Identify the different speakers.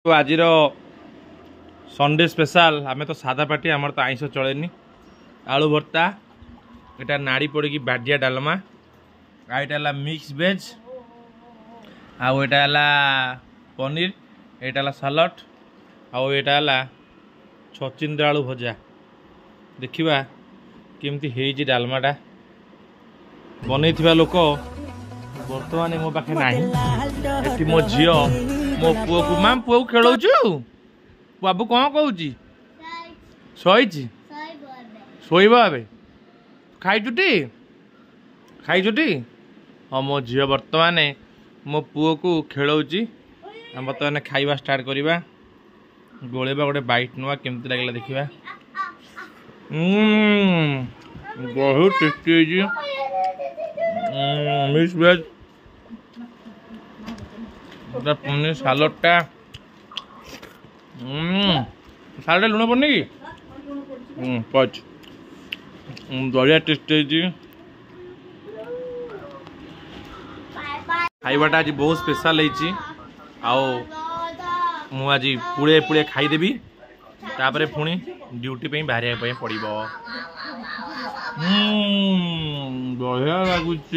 Speaker 1: तो आज Sunday special आम तो सादा पार्टी आमर तो आईष चलेनी आलू भर्ता यहाँ नाड़ी पड़ी बाडिया डालमा आईटा मिक्स वेज आईटा पनीर यहाँ सालड आईटा छचिंद्र आलू भजा देखा केमती है डालमाटा बनई लोक बर्तमान मो पाखे ना मो झी मो पुओ को माम पुओ को खेलौचु बाबू कौन कहूँ शोची शोब खाईचुटी हाँ मो झी बर्तमान मो पुओ को खेलौची बर्तमान खाइबा स्टार्ट करवा गोलेबा गोटे बाइट नुआ केमती लगे देखा बहुत टेस्टी मिक्स वेज पनीर सालडटा सालड लुण पड़नी कि पच बढ़िया टेस्ट खाइबाटा आज बहुत स्पेशल मु आज पुड़े पुड़े खाईदेवी तापर पुणी ड्यूटी पे बाहर पड़ो बढ़िया लगुच।